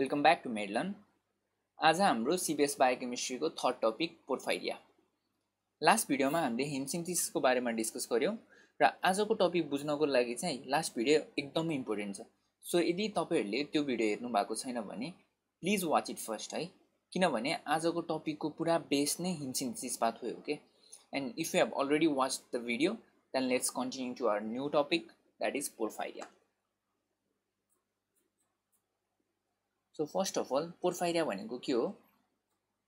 Welcome back two मेडलन। आज हाम्रो CBS biochemistry को थर्ड टपिक पोर्फाइरिया। लास्ट भिडियो में हामीले हिमसिन्थेसिस को बारे में डिस्कस गर्यौं र आजको टपिक बुझ्नको लागि चाहिँ लास्ट भिडियो एकदमै इम्पोर्टेन्ट छ। सो यदि तपाईहरुले त्यो भिडियो हेर्नु भएको छैन भने प्लिज वाच इट फर्स्ट है, किनभने आजको टपिक को पूरा बेस नै हिमसिन्थेसिस पाथवे हो के। And if you have already watched the video then let's continue to our new topic that is porphyria. So first of all porphyria भनेको के हो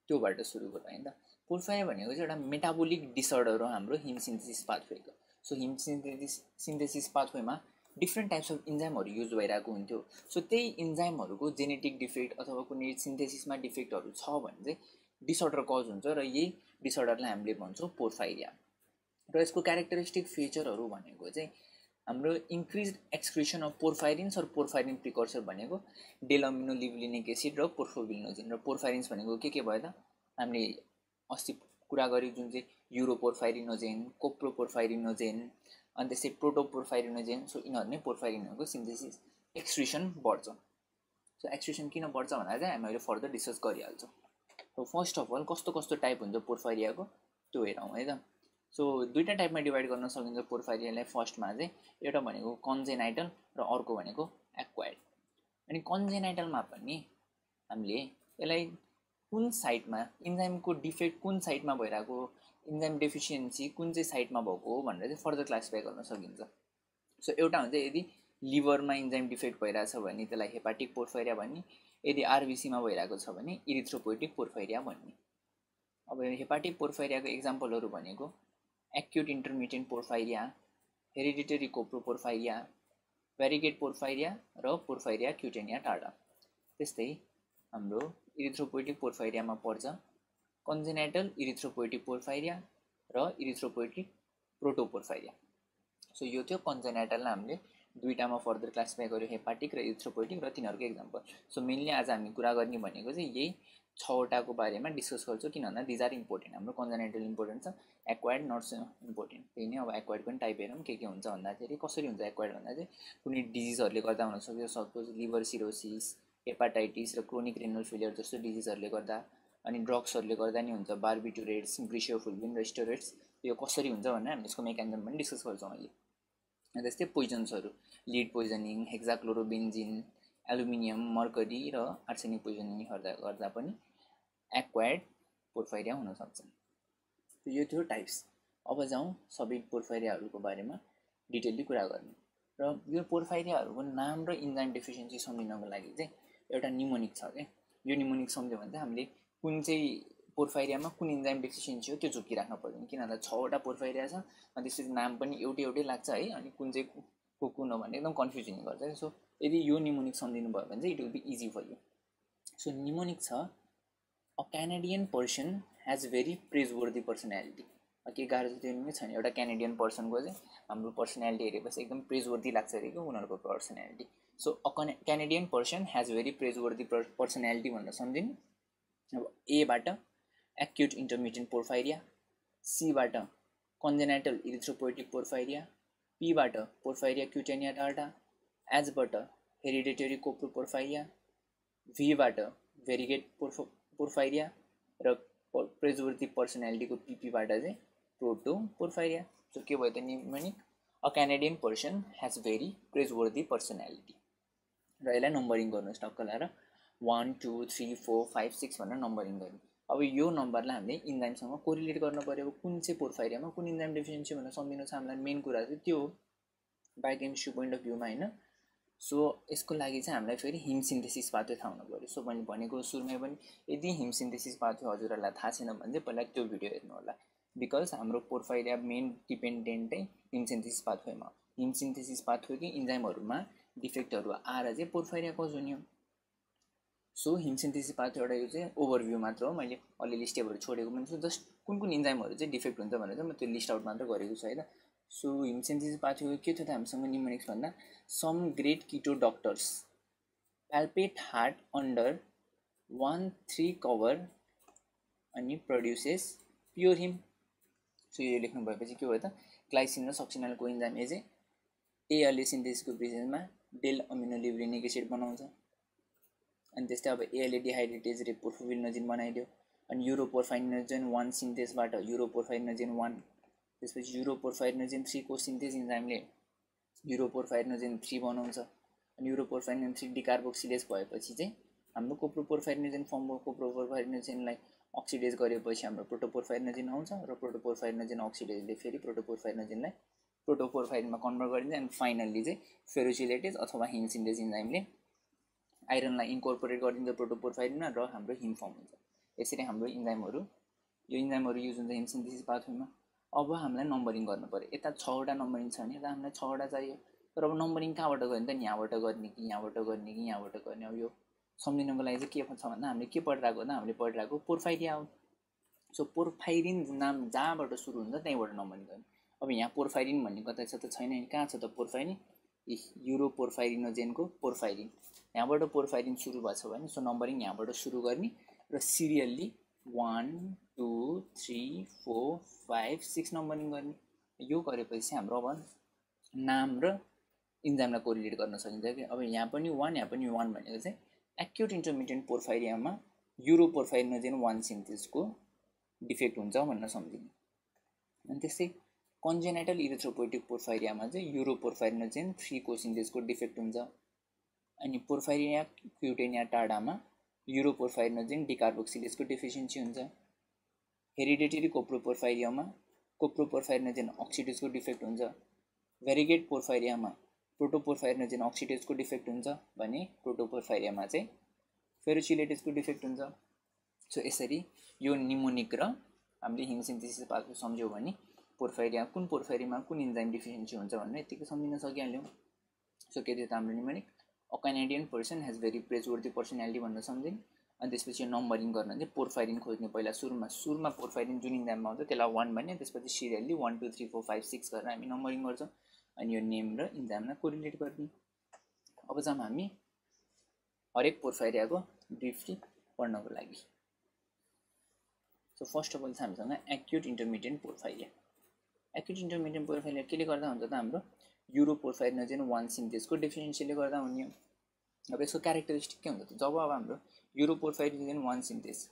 त्योबाट सुरु गरौँ हैन त। पोर्फाइरिया भनेको चाहिँ एउटा मेटाबोलिक डिसअर्डर हो हाम्रो हिमसिन्थेसिस पाथवेको। सो हिमसिन्थेसिस पाथवेमा डिफ्रेन्ट टाइप्स अफ इन्जाइमहरु युज भइरहेको हुन्थ्यो। सो त्यही इन्जाइमहरुको जेनेटिक डिफेक्ट अथवा कुनै सिन्थेसिसमा डिफेक्टहरु छ भने चाहिँ डिसअर्डर कज हुन्छ र यही डिसअर्डरलाई हामीले भन्छौं पोर्फाइरिया। र यसको क्यारेक्टरिस्टिक फिचरहरु भनेको चाहिँ हाम्रो इन्क्रिज्ड एक्सक्रिसन अफ पोर्फाइरिन्स और पोर्फाइरिन प्रिकर्सर भनेको डेलअमिनोलिभलिनिक एसिड र पोर्फोबिलिनोजेन। र पोर्फाइरिन्स भनेको के भयो त हामीले अस्ति कुरा गर्यौं जुन चाहिँ युरोपोर्फाइरिनोजेन, कोप्रोपोर्फाइरिनोजेन अनि त्यसै प्रोटोपोर्फाइरिनोजेन। सो यिनीहरु नै पोर्फाइरिनहरुको सिन्थेसिस एक्सक्रिसन बढ्छ। सो एक्सक्रिसन किन बढ्छ भन्दा चाहिँ हामी अहिले फर्दर डिस्कस गरिहाल्छौं। सो फर्स्ट अफ अल कस्तो कस्तो टाइप हुन्छ पोर्फाइरियाको त्यो हेरौँ है त। सो दुईटा टाइपमा डिवाइड गर्न सकिन्छ पोर्फाइरियालाई। फर्स्टमा चाहिँ एउटा भनेको कन्जेनाइटल र अर्को भनेको एक्वायर्ड। अनि कन्जेनाइटलमा पनि हामीले यसलाई कुन साइटमा इन्जाइमको डिफेक्ट कुन साइटमा भइरहेको, इन्जाइम डेफिसिएन्सी कुन चाहिँ साइटमा भएको हो भनेर चाहिँ फर्दर क्लासिफाई गर्न सकिन्छ। सो एउटा हुन्छ यदि लिभरमा इन्जाइम डिफेक्ट भइरहेछ भने त्यसलाई हेपाटिक पोर्फाइरिया भन्ने, यदि आरबिसीमा भइरहेको छ भने इरिथ्रोपोइटिक पोर्फाइरिया भन्ने। अब हेपाटिक पोर्फाइरियाको एक्जाम्पलहरु भनेको एक्यूट इन्टरमिटेन्ट पोर्फाइरिया, हेरिडिटरी कोप्रोपोर्फाइरिया, भेरिगेट पोर्फाइरिया र पोर्फाइरिया क्युटेनिया टार्डा। त्यस्तै हाम्रो इरिथ्रोपोइटिक पोर्फाइरियामा पर्छ कन्जेनाइटल इरिथ्रोपोइटिक पोर्फाइरिया र इरिथ्रोपोइटिक प्रोटोपोर्फाइरिया। सो यो थियो कन्जेनाइटललाई हामीले दुईटामा फर्दर क्लासिफाई गर्यो, हेपाटिक र इरिथ्रोपोइटिक र तिनीहरुको एक्जाम्पल। सो मेनली आज हामी कुरा गर्ने भनेको चाहिँ यही छवटाको बारेमा डिस्कस गर्छौं, किन भन्दा दिज आर इम्पोर्टेन्ट। हाम्रो कन्जेनाइटल इम्पोर्टेन्ट छ, एक्वायर्ड नट सो इम्पोर्टेन्ट। त्यही नै अब एक्वायर्ड पनि टाइप हेरौँ के हुन्छ भन्दाखेरि कसरी हुन्छ एक्वायर्ड भन्दा चाहिँ कुनै डिजिजहरुले गर्दा हुन सक्छ, सपोज लिभर सिरोसिस, हेपाटाइटिस र क्रोनिक रेनल फेलियर जस्तो डिजिजहरुले गर्दा, अनि ड्रग्सहरुले गर्दा नि हुन्छ, बार्बिटुरेट्स, ग्लिसोफुल्विन र स्टेरोइड्स। यो कसरी हुन्छ भनेर हामी यसको मेकानिजम पनि डिस्कस गर्छौं अहिले। अनि त्यस्तै पोइजन्सहरु लिड पोइजनिङ, हेक्साक्लोरोबेन्जिन, एल्युमिनियम, मर्करी र आर्सेनिक पोइजनिङ गर्दा पनि एक्वायर्ड पोर्फाइरिया हुन सक्छ। यो थियो टाइप्स। अब जाउँ सबै पोर्फाइरियाहरुको बारेमा डिटेलली कुरा गर्ने। र यो पोर्फाइरियाहरुको नाम र इन्जाइम डेफिसिएन्सी सम्झिनको लागि चाहिँ एउटा निमोनिक छ के। यो निमोनिक सम्झ्यो भने चाहिँ हामीले कुन चाहिँ पोर्फाइरियामा कुन इन्जाइम डेफिसिएन्सी हो त्यो जोकिराख्न पर्दैन, किनभने 6वटा पोर्फाइरिया छ अनि त्यसपछि नाम पनि एउटै लाग्छ है, अनि कुन चाहिँ कुन हो भने एकदम कन्फ्युजन गर्छ। सो यदि यो निमोनिक सम्झिनु भयो भने चाहिँ it will be easy for you. So mnemonic छ a Canadian person has very praiseworthy personality. के गाह्रो छ त्यो नै छैन, एउटा क्यानेडियन पर्सनको चाहिँ हाम्रो पर्सनालिटी हेरेपछि एकदम प्रेजवर्दी लाग्छ अरे के उनीहरुको personality. So a Canadian person has very praiseworthy personality भनेर सम्झिनु। अब ए बाट एक्यूट इन्टरमिटेन्ट पोर्फाइरिया, सी बाट कन्जेनाइटल इरिथ्रोपोइटिक पोर्फाइरिया, पी बाट पोर्फाइरिया क्युटेनिया टार्डा, एच बाट हेरिडिटरी कोप्रोपोर्फाइरिया, भी बाट भेरिगेट पोर्फाइरिया र प्रेजवर्दी पर्सनालिटीको पीपी बाट चाहिँ प्रोटोपोर्फाइरिया। सो के भयो त mnemonic a Canadian person has very praiseworthy personality. र यसलाई नम्बरिङ गर्नुस् टक्क लाएर 1 2 3 4 5 6 भनेर नम्बरिङ गर्नु। अब यो नम्बरलाई हामीले इन्जाइमसँग कोरिलेट गर्न पर्यो। कुन चाहिँ पोर्फाइरियामा कुन इन्जाइम डेफिसिएन्सी भनेर सम्झिनु छ हामीलाई, मेन कुरा चाहिँ त्यो बायोकेमिस्ट्री पोइन्ट अफ भ्यूमा हैन। सो यसको लागि चाहिँ हामीलाई फेरि हिमसिन्थेसिस पाथवे थाहा हुनु पर्यो। सो मैले भनेको सुरुमै पनि यदि हिमसिन्थेसिस पाथवे हजुरहरुलाई थाहा छैन भने चाहिँ पहिला त्यो भिडियो हेर्नु होला, बिकज हाम्रो पोर्फाइरिया मेन डिपेन्डेन्टै हिमसिन्थेसिस पाथवेमा। हिमसिन्थेसिस पाथवेकै इन्जाइमहरुमा डिफेक्टहरु आएर चाहिँ पोर्फाइरिया कज हुने हो। सो हिमसिन्थेसिस पाथवे एउटा यो चाहिँ ओभरभ्यू मात्र हो, मैले अलिअलि स्टेपहरु छोडेको पनि छु, जस्ट कुन इन्जाइमहरु चाहिँ डिफेक्ट हुन्छ भनेर चाहिँ म त्यो लिस्ट आउट मात्र गरेको छु है त। सो हिमसिन्थेसिस पाथवे के थियो त हामीसँग निमोनिक्स भन्दा some great keto doctors palpate heart under 1-3 cover अनि produces pure heme। सो यो लेख्नु भएपछि के भयो त ग्लाइसिन र सक्सिनल कोइन्जाइम ए चाहिँ एएलए सिन्थेसिसको प्रोसेसमा डेल अमिनोलिभलिनिक एसिड बनाउँछ। अनि त्यस्तै अब एएलए डिहाइड्रेटेज रे पोर्फोबिलिनोजेन बनाइदियो अनि युरोपोर्फाइरिनोजेन 1 सिन्थेसबाट युरोपोर्फाइरिनोजेन 1 त्यसपछि युरोपोर्फाइरिनोजेन 3 को सिन्थेस इन्जाइमले युरोपोर्फाइरिनोजेन 3 बनाउँछ अनि युरोपोर्फाइरिनोजेन 3 डिकार्बोक्सिलेज भएपछि चाहिँ हाम्रो कोप्रोपोर्फाइरिनोजेन फर्म भयो कोप्रोपोर्फाइरिनोजेनलाई अक्सिडेज गरेपछि हाम्रो प्रोटोपोर्फाइरिनोजेन आउँछ र प्रोटोपोर्फाइरिनोजेन अक्सिडेजले फेरि प्रोटोपोर्फाइरिनोजेनलाई प्रोटोपोर्फाइरिनमा कन्भर्ट गरिन्छ एन्ड फाइनल्ली चाहिँ फेरोचिलेटेज अथवा हिम सिन्थेस इन्जाइमले आइरनलाई इन्कोर्पोरेट गरिदिन्छ प्रोटोपोर्फाइरिनमा र हाम्रो हिम फर्म हुन्छ। यसरी हाम्रो इन्जाइमहरू यो इन्जाइमहरू युज हुन्छ हिम सिन्थेसिस पाथवेमा। अब हामीलाई नम्बरिङ गर्नु पर्यो। यता 6वटा नम्बरिङ छ भने यता हामीलाई 6वटा चाहियो। तर अब नम्बरिङ कहाँबाट गर्ने त यहाँबाट गर्ने कि यहाँबाट गर्ने कि यहाँबाट गर्ने। अब यो सम्झिनको लागि चाहिँ के छ भन्दा हामीले के पढिरहेको भन्दा हामीले पढिरहेको पोर्फाइरिया हो। सो पोर्फाइरिन नाम जहाँबाट सुरु हुन्छ त्यहीँबाट नम्बरिङ गर्ने। अब यहाँ पोर्फाइरिन भन्ने कतै छ त छैन। कहाँ छ त पोर्फाइरिन? युरोपोर्फाइरिनोजेनको पोर्फाइरिन। यहाँबाट पोर्फाइरिन सुरु भएको छ भने सो नम्बरिङ यहाँबाट सुरु गर्ने र सिरियल्ली 1 2 3 4 5 6 नम्बरिङ गर्ने। यो गरेपछि हाम्रो अब नाम र इन्जाइमलाई कोरिलेट गर्न सकिन्छ कि अब यहाँ पनि 1 यहाँ पनि 1 भनेको चाहिँ एक्युट इन्टरमिडिएट पोर्फाइरियामा युरोपोर्फाइरिनोजेन 1 सिन्थेसको डिफेक्ट हुन्छ भनेर सम्झिने। अनि त्यस्तै कन्जेनाइटल इरिथ्रोपोइटिक पोर्फाइरियामा चाहिँ युरोपोर्फाइरिनोजेन 3 को सिन्थेसको डिफेक्ट हुन्छ। अनि पोर्फाइरिया क्युटेनिया टाडामा युरोपोर्फाइरिनोजेन डिकार्बोक्सिलेजको डेफिसियन्सी हुन्छ। हेरिडेटरी कोप्रोपोर्फाइरियामा कोप्रोपोर्फाइरिनोजेन अक्सिडेजको डिफेक्ट हुन्छ। भेरिगेट पोर्फाइरियामा प्रोटोपोर्फाइरिनोजेन अक्सिडेजको डिफेक्ट हुन्छ भने प्रोटोपोर्फाइरियामा चाहिँ फेरोचिलेटेजको डिफेक्ट हुन्छ। सो यसरी यो निमोनिक र हामीले हिम सिन्थेसिस पाथवे सम्झ्यौँ भने पोर्फाइरिया कुन पोर्फाइरियामा कुन इन्जाइम डिफिसियन्सी हुन्छ भनेर यतिकै सम्झिन सकिहाल्यौँ। सो के थियो त हाम्रो mnemonic? A Canadian person has very praiseworthy personality भनेर सम्झिन्। अनि त्यसपछि नम्बरिङ गर्न चाहिँ पोर्फाइरिन खोज्ने। पहिला सुरुमा पोर्फाइरिन जुन इन्जाइममा आउँछ त्यसलाई 1 भन्ने, त्यसपछि सिरियल्ली 1 2 3 4 5 6 गरेर हामी नम्बरिङ गर्छौँ अनि यो नेम र इन्जाइमलाई कोरिलेट गर्ने। अब जाम हामी हरेक पोर्फाइरियाको ब्रिफली पढ्नको लागि। सो फर्स्ट अफ अल चाहिँ हामीसँग एक्युट इन्टरमिडिएट पोर्फाइरिया। एक्युट इन्टरमिडिएट पोर्फाइरिया केले गर्दा हुन्छ त? हाम्रो युरोपोर्फाइरिनोजेन 1 सिन्थेसको डेफिसियन्सीले गर्दा हुने हो। अब यसको क्यारेक्टरिस्टिक के हुन्छ त? जब अब हाम्रो युरोपोर्फाइरिनोजेन 1 सिन्थेस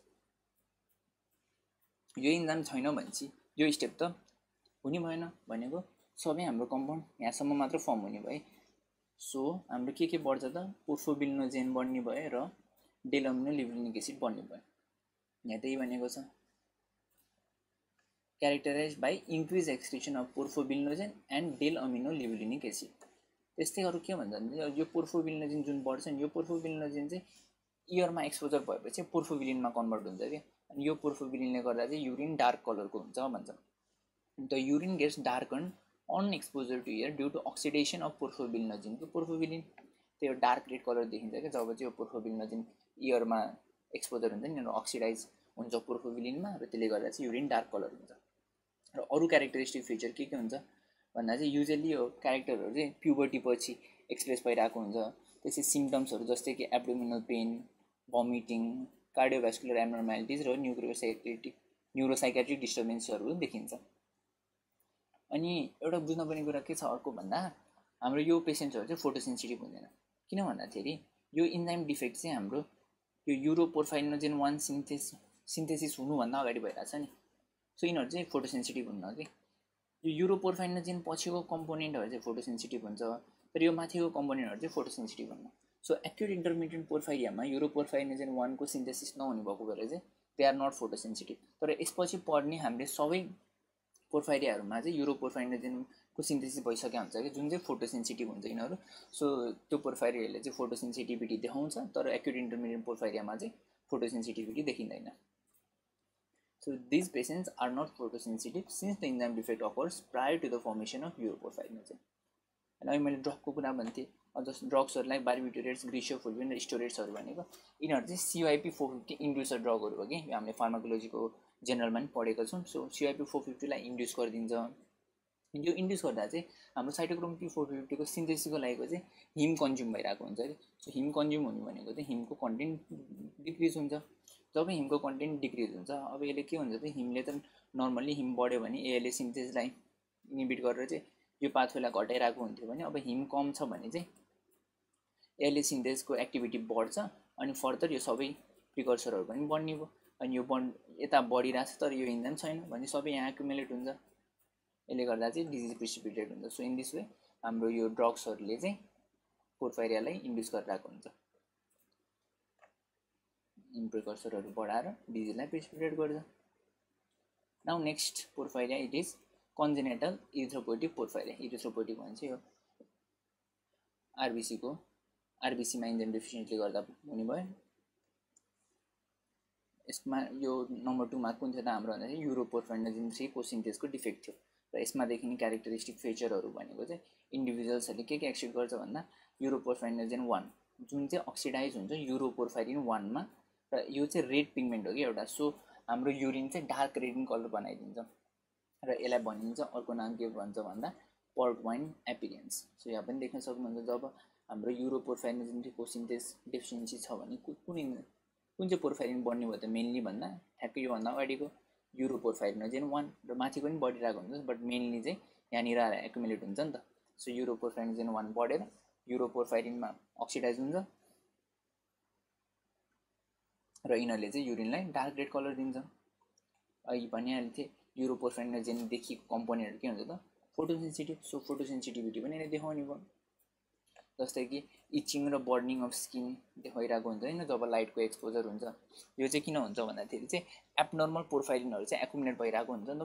यो इन्जाइम छैन भनेपछि यो स्टेप त हुने भएन। भनेको सबै हाम्रो कम्पाउन्ड यहाँसम्म मात्र फर्म हुने भए। सो हाम्रो के बढ्छ त? पोर्फोबिलिनोजेन बढ्ने भयो र डेल अमिनो लिभुलिनिक एसिड बढ्ने भयो। यहाँ त्यही भनेको छ, characterise by increase excretion of porphobilinogen and del amino levulinic acid. त्यस्तै अरू के भन्छ भने यो पोर्फोबिलिनोजेन जुन बढ्छ नि, यो पोर्फोबिलिनोजेन चाहिँ इयरमा एक्सपोजर भएपछि पोर्फोबिलिनमा कन्भर्ट हुन्छ क्या। अनि यो पोर्फोबिलिनले गर्दा चाहिँ युरिन डार्क कलरको हुन्छ भन्छ। The urine gets darken on exposure to air due to oxidation of porphobilinogen. त्यो पोर्फोबिलिन त्यो डार्क रेड कलर देखिन्छ क्या जब चाहिँ यो पोर्फोबिलिनोजेन इयरमा एक्सपोजर हुन्छ नि, अक्सिडाइज हुन्छ पोर्फोबिलिनमा र त्यसले गर्दा चाहिँ युरिन डार्क कलर हुन्छ। र अरू क्यारेक्टरिस्टिक फिचर के हुन्छ भन्दा चाहिँ युजली यो क्यारेक्टरहरू चाहिँ प्युबर्टी पछि एक्सप्रेस भइरहेको हुन्छ। त्यसै सिम्टम्सहरू जस्तै कि एब्डोमिनल पेन, भमिटिङ, कार्डियोभ्यास्कुलर एब्नर्म्यालिटिज र न्युरोसाइकेट्रिक डिस्टर्बेन्सहरू देखिन्छ। अनि एउटा बुझ्नुपर्ने कुरा के छ अर्को भन्दा हाम्रो यो पेसेन्ट्सहरू चाहिँ फोटोसेन्सिटिभ हुँदैन। किन भन्दाखेरि यो इन्जाइम डिफेक्ट चाहिँ हाम्रो यो युरोपोर्फाइरिनोजेन 1 सिन्थेसिस हुनुभन्दा अगाडि भइरहेछ नि। सो यिनीहरू चाहिँ फोटोसेन्सिटिभ हुन्न कि यो युरोपोर्फाइरिनोजेन पछिको कम्पोनेन्टहरू चाहिँ फोटोसेन्सिटिभ हुन्छ, तर यो माथिको कम्पोनेन्टहरू चाहिँ फोटोसेन्सिटिभ हुन्न। सो एक्युट इन्टरमिडिएट पोर्फाइरियामा युरोपोर्फाइरिनोजेन 1 को सिन्थेसिस नहुने भएको भएर चाहिँ दे आर नट फोटोसेन्सिटिभ। तर यसपछि पढ्ने हामीले सबै पोर्फाइरियाहरूमा चाहिँ युरोपोर्फाइरिनोजेनको सिन्थेसिस भइसकेको हुन्छ कि जुन चाहिँ फोटोसेन्सिटिभ हुन्छ यिनीहरू। सो त्यो पोर्फाइरियाले चाहिँ फोटोसेन्सिटिभिटी देखाउँछ, तर एक्युट इन्टरमिडिएट पोर्फाइरियामा चाहिँ फोटोसेन्सिटिभिटी देखिँदैन। So these patients are not photosensitive since the enzyme defect occurs prior to the formation of युरोपोर्फाइरिनोजेन। अनि अहिले मैले ड्रगको कुरा भन्थेँ, जस्तो ड्रग्सहरूलाई बार्बिटुरेट्स, ग्लिसोफुल्विन र स्टोरेट्सहरू भनेको यिनीहरू चाहिँ CYP450 इन्ड्युसर ड्रगहरू हो कि यो हामीले फार्माकोलोजीको जेनरलमा पनि पढेको छौँ। सो CYP450 लाई इन्ड्युस गरिदिन्छ। यो इन्ड्युस गर्दा चाहिँ हाम्रो साइटोक्रोम P450 को सिन्थेसिसको लागि चाहिँ हिम कन्ज्युम भइरहेको हुन्छ कि। सो हिम कन्ज्युम हुने भनेको चाहिँ हिमको कन्टेन्ट डिक्रिज हुन्छ। जब हिमको कन्टेन्ट डिक्रिज हुन्छ अब यसले के हुन्छ त, हिमले त नर्मल्ली हिम बढ्यो भने एएलए सिन्थेसलाई इनिबिट गरेर चाहिँ यो पाथवेलाई घटाइरहेको हुन्थ्यो भने अब हिम कम छ भने चाहिँ यसले सिन्थेसको एक्टिभिटी बढ्छ अनि फर्दर यो सबै प्रिकर्सरहरू पनि बढ्ने भयो अनि यो यता बढिरहेको छ तर यो इन्जाइम छैन भने सबै यहाँ एक्युमुलेट हुन्छ यसले गर्दा चाहिँ डिजिज प्रिसिपिटेट हुन्छ सो इन दिस वे हाम्रो यो ड्रग्सहरूले चाहिँ पोर्फाइरियालाई इन्ड्युस गरिरहेको हुन्छ प्रिकर्सरहरू बढाएर डिजिजलाई प्रिसिपिटेट गर्छ नाउ नेक्स्ट पोर्फाइरिया इट इज कन्जेनेटल इरिथ्रोपोइटिक पोर्फाइरिया इरिथ्रोपोइटिक भन्छ यो आरबिसीमा इन्जाइम डेफिसिएन्सीले गर्दा हुने भयो यसमा यो नम्बर 2 मा कुन थियो त हाम्रो भन्दा चाहिँ युरोपोर्फाइरिनोजेन 3 को सिन्थेसको डिफेक्ट थियो र यसमा देखिने क्यारेक्टरिस्टिक फिचरहरू भनेको चाहिँ इन्डिभिजुअल्सहरूले के एक्सेप्ट गर्छ भन्दा युरोपोर्फाइरिनोजेन 1 जुन चाहिँ अक्सिडाइज हुन्छ युरोपोर्फाइरिन 1 मा र यो चाहिँ रेड पिगमेन्ट हो कि एउटा सो हाम्रो युरिन चाहिँ डार्क रेड इन कलर बनाइदिन्छ र यसलाई भनिन्छ अर्को नाम के भन्छ भन्दा पर्ट वाइन एपिरियन्स सो यहाँ पनि देख्न सक्नुहुन्छ जब हाम्रो युरोपोर्फाइरिनोजेन 3 को सिन्थेस डेफिसिएन्सी छ भने कुन चाहिँ पोर्फाइरिन बढ्ने भयो त मेनली भन्दा ठ्याक्कै योभन्दा अगाडिको युरोपोर्फाइरिनोजेन 1 र माथि पनि बढिरहेको हुन्छ बट मेनली चाहिँ यहाँनिर एक्युमुलेट हुन्छ नि त सो युरोपोर्फाइरिनोजेन 1 बढेर युरोपोर्फाइरिनमा अक्सिडाइज हुन्छ र यिनीहरूले चाहिँ युरिनलाई डार्क रेड कलर दिन्छ अघि भनिहालेको थिएँ युरोपोर्फाइरिनोजेनदेखि कम्पोनेन्टहरू के हुन्छ त फोटोसेन्सिटिभ सो फोटोसेन्सिटिभिटी पनि यसले देखाउने भयो जस्तै कि इचिङ र बर्निङ अफ स्किन देखाइरहेको हुन्छ हैन जब लाइटको एक्सपोजर हुन्छ यो चाहिँ किन हुन्छ भन्दाखेरि चाहिँ एब्नर्मल पोर्फाइरिनहरू चाहिँ एक्युमुलेट भइरहेको हुन्छ नि त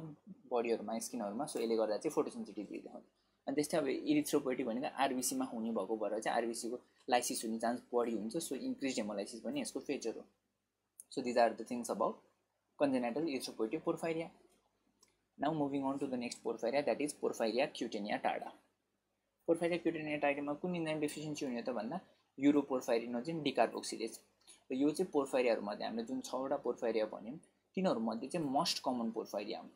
बडीहरुमा स्किनहरुमा सो यसले गर्दा चाहिँ फोटोसेन्सिटिभिटी देखाउँछ अनि त्यस्तै अब इरिथ्रोपोइटिक भनेको आरबिसीमा हुने भएको भएर चाहिँ आरबिसीको लाइसिस हुने चान्स बढी हुन्छ सो इन्क्रिज हेमोलाइसिस पनि यसको फेचर हो so these are the things about congenital erythropoietic porphyria. Now moving on to the next porphyria, that is Porphyria cutanea tarda. Porphyria cutanea tarda मा कुन इन्जाइम डेफिसिएन्सी हुने त भन्दा युरोपोर्फाइरिनोजेन डिकार्बोक्सिलेज र यो चाहिँ पोर्फाइरियाहरु मध्ये हामीले जुन 6 वटा पोर्फाइरिया भन्यौं तिनीहरु मध्ये चाहिँ मोस्ट कमन पोर्फाइरिया हो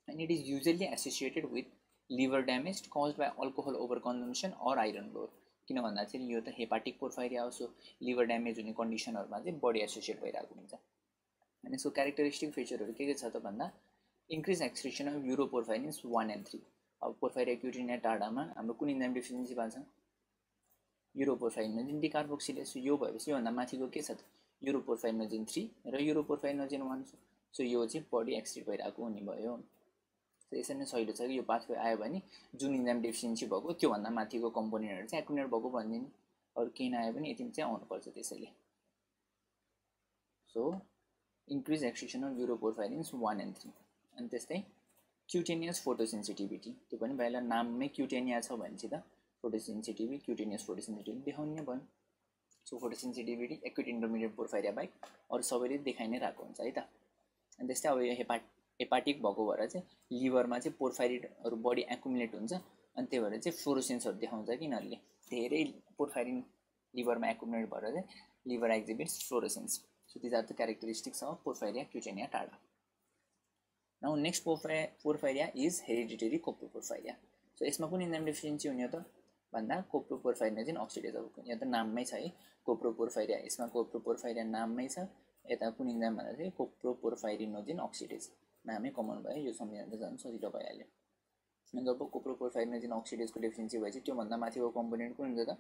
and it is usually associated with liver damage caused by alcohol overconsumption or iron load. किन भन्दा चाहिँ यो त हेपाटिक पोर्फाइरिया हो सो लिभर ड्यामेज हुने कन्डिसनहरुमा चाहिँ बडी एसोसिएट भइरहेको हुन्छ अनि सो क्यारेक्टरिस्टिक फिचरहरु के छ त भन्दा increase excretion of uroporphyrins 1 and 3. अब पोर्फाइरिया क्युटेनिया टार्डामा हाम्रो कुन इन्जाइम डेफिसिएन्सी भएको छ युरोपोर्फाइरिनोजेन डिकार्बोक्सिलेज यो भएपछि यो भन्दा माथिको के छ त युरोपोर्फाइरिनोजेन 3 र युरोपोर्फाइरिनोजेन 1 सो यो चाहिँ बडी एक्सिड भइरहेको हुने भयो सो यसरी नै सहिलो छ कि यो पाथवे आयो भने जुन इन्जाइम डेफिसिएन्सी भएको त्यो भन्दा माथिको कम्पोनेन्टहरु चाहिँ एक्युमुलेट भएको भन्दिनु अरु केही नआए पनि यतिमा चाहिँ आउनु पर्छ त्यसैले so increase excretion of uroporphyrins 1 and 3 अनि त्यस्तै क्युटेनियस फोटोसेन्सिटिभिटी त्यो पनि भाइला नाममै क्युटेनिया छ भने चाहिँ त फोटोसेन्सिटिभिटी क्युटेनियस फोटोसेन्सिटिभिटी देखाउने भयो सो फोटोसेन्सिटिभिटी एक्युट इन्टरमिडिएट पोर्फाइरिया बाइक अरु सबैले देखाइ नै राखेको हुन्छ है त अनि त्यस्तै अब यो हेपाटिक भएको भएर चाहिँ लिभरमा चाहिँ पोर्फाइरिनहरु बडी एक्युमुलेट हुन्छ अनि त्यही भएर चाहिँ फ्लोरोसेन्सहरु देखाउँछ कि यिनीहरुले धेरै पोर्फाइरिन लिभरमा एक्युमुलेट भएर चाहिँ liver एक्जिबिट्स fluorescence So these are the characteristics of Porphyria cutanea tarda. Now next porphyria is hereditary coproporphyria. So यसमा कुन इन्जाइम डेफिसिएन्सी हुने हो त भन्दा कोप्रोपोर्फाइरिनोजेन अक्सिडेज अब यहाँ त नाममै छ है कोप्रोपोर्फाइरिया यसमा कोप्रोपोर्फाइरिया नाममै छ यता कुन इन्जाइम भन्दा चाहिँ कोप्रोपोर्फाइरिनोजेन अक्सिडेज नामै कमन भयो यो सम्झिँदा त झन् सजिलो भइहाल्यो अनि जब कोप्रोपोर्फाइरिनोजेन अक्सिडेजको डेफिसिएन्सी भएपछि त्यो भन्दा माथिको कम्पोनेन्ट कुन हुन्छ त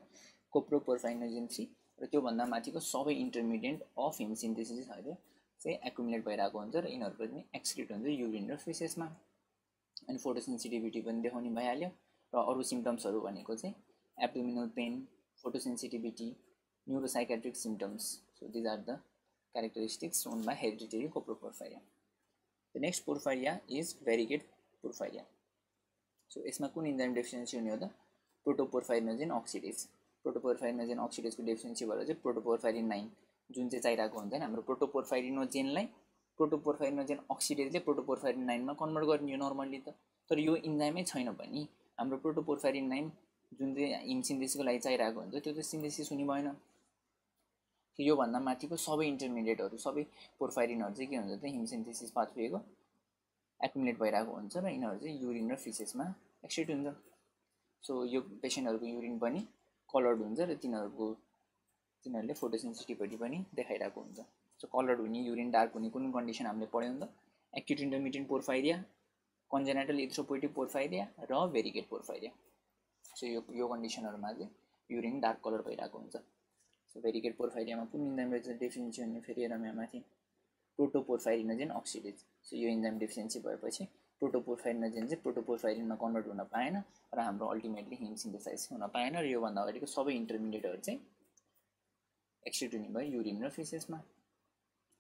कोप्रोपोर्फाइरिनोजेन 3 र त्यो भन्दा माथिको सबै इन्टरमिडिएट अफ हिम सिन्थेसिसहरु चाहिँ एक्युमुलेट भइरहेको हुन्छ र यिनीहरु पनि एक्सक्रिट हुन्छ युरिन र फेसेसमा अनि फोटोसेन्सिटिभिटी पनि देखाउने भइहाल्यो र अरु सिम्पटम्सहरु भनेको चाहिँ abdominal pain photosensitivity neuropsychiatric symptoms so these are the characteristics shown by hereditary coproporphyria. The next porphyria is variegate porphyria. So यसमा कुन इन्जाइम डेफिसिएन्सी हुने हो त प्रोटोपोर्फाइरिनोजेन अक्सिडेज प्रोटोपोर्फाइरिनोजेन अक्सिडेजको डेफिसिएन्सी भएर चाहिँ प्रोटोपोर्फाइरिन 9 जुन चाहिँ चाहिरहेको हुन्छ नि हाम्रो प्रोटोपोर्फाइरिनोजेनलाई प्रोटोपोर्फाइरिनोजेन अक्सिडेजले प्रोटोपोर्फाइरिन 9 मा कन्भर्ट गर्ने हो नर्मली त तर यो इन्जाइमै छैन भने हाम्रो प्रोटोपोर्फाइरिन 9 जुन चाहिँ हिम सिन्थेसिसको लागि चाहिरहेको हुन्छ त्यो चाहिँ सिन्थेसिस हुने भएन यो भन्दा माथिको सबै इन्टरमिडिएटहरु सबै पोर्फाइरिनहरु चाहिँ के हुन्छ त हिम सिन्थेसिस पाथवेको एक्युमुलेट भइरहेको हुन्छ र यिनीहरु चाहिँ युरिन र फेसेसमा एक्सक्रिट हुन्छ सो यो पेशेन्टहरुको युरिन पनि कलर्ड हुन्छ र तिनीहरुले फोटोसेन्सिटिभिटी पनि देखाइरहेको हुन्छ सो कलर्ड हुने युरिन डार्क हुने कुन कन्डिसन हामीले पढ्यौं त एक्युट इन्टरमिडिएट पोर्फाइरिया कन्जेनिटल इरिथ्रोपोइटिक पोर्फाइरिया र भेरिगेट पोर्फाइरिया सो यो कन्डिसनहरुमा चाहिँ युरिन डार्क कलर भइरहेको हुन्छ। सो भेरिकेट पोर्फाइरियामा कुन इन्जाइम रहेछ डेफिसिएन्सी भन्ने फेरि हेरौँ यहाँ माथि प्रोटोपोर्फाइरिनोजेन अक्सिडेज। सो यो इन्जाइम डेफिसिएन्सी भएपछि प्रोटोपोर्फाइरिनोजेन चाहिँ प्रोटोपोर्फाइरिनमा कन्भर्ट हुन पाएन र हाम्रो अल्टिमेटली हिम सिन्थेसाइज हुन पाएन र योभन्दा अगाडिको सबै इन्टरमिडिएटहरू चाहिँ एक्सट्रिट हुने भयो युरिन र फिसेसमा।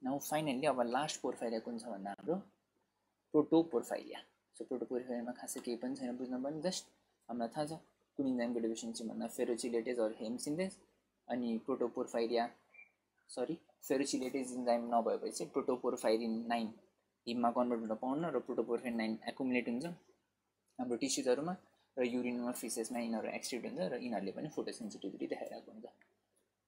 नाउ फाइनल्ली अब लास्ट पोर्फाइरिया कुन छ भन्दा हाम्रो प्रोटोपोर्फाइरिया। सो प्रोटोपोर्फाइरियामा खासै केही पनि छैन बुझ्न पर्ने, जस्ट हामीलाई थाहा छ कुन इन्जाइमको डेफिसिएन्सी भन्दा फेरोचिलेटेज अर हेम सिन्थेस। अनि फेरोचिलेटेज इन्जाइम नभएपछि प्रोटोपोर्फाइरिन 9 हिममा कन्भर्ट हुन पाउन र प्रोटोपोर्फाइरिन 9 एकुमुलेट हुन्छ हाम्रो टिस्युजहरूमा र युरिनमा फिसेसमा यिनीहरू एक्सट्रिट हुन्छ र यिनीहरूले पनि फोटोसेन्सिटिभिटी देखाइरहेको हुन्छ।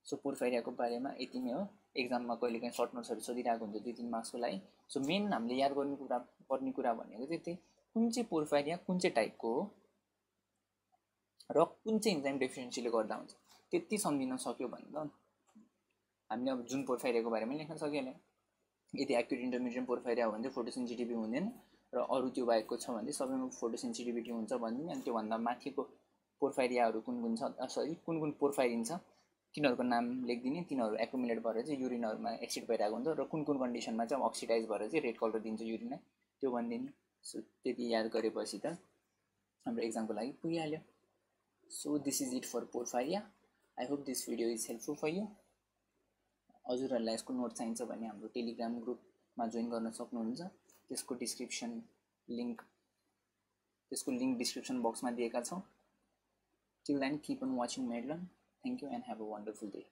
सो पोर्फाइरियाको बारेमा यति नै हो। एक्जाममा कहिलेकाहीँ सर्ट नोट्सहरू सोधिरहेको हुन्छ 2-3 मार्क्सको लागि। सो मेन हामीले याद पर्ने कुरा भनेको चाहिँ त्यही कुन चाहिँ पोर्फाइरिया कुन चाहिँ टाइपको हो र कुन चाहिँ इन्जाइम डेफिसिएन्सीले गर्दा हुन्छ त्यति सम्झिन सक्यो भने त हामीले अब जुन पोर्फाइरियाको बारेमा लेख्न सकिहाल्यो। यदि एक्युट इन्टरमिडिएट पोर्फाइरिया हो भने चाहिँ फोटोसेन्सिटिभिटी हुँदैन र अरू त्यो बाहेकको छ भने सबैमा फोटोसेन्सिटिभिटी हुन्छ भनिदिने। अनि त्योभन्दा माथिको पोर्फाइरियाहरू कुन कुन छ कुन कुन पोर्फाइरिन छ तिनीहरूको नाम लेखिदिने। तिनीहरू एकुमुलेट भएर चाहिँ युरिनहरूमा एक्सिड भइरहेको हुन्छ र कुन कुन कन्डिसनमा चाहिँ अक्सिडाइज भएर चाहिँ रेड कलर दिन्छ युरिनलाई त्यो भनिदिने। सो त्यति याद गरेपछि त हाम्रो एक्जामको लागि पुगिहाल्यो। So this is it for porphyria. I hope this video is helpful for you. हजुरहरूलाई यसको नोट चाहिन्छ भने हाम्रो टेलिग्राम ग्रुपमा जोइन गर्न सक्नुहुन्छ। त्यसको लिङ्क डिस्क्रिप्सन बक्समा दिएका छौँ। Till then keep on watching Medlan. Thank you and have a wonderful day.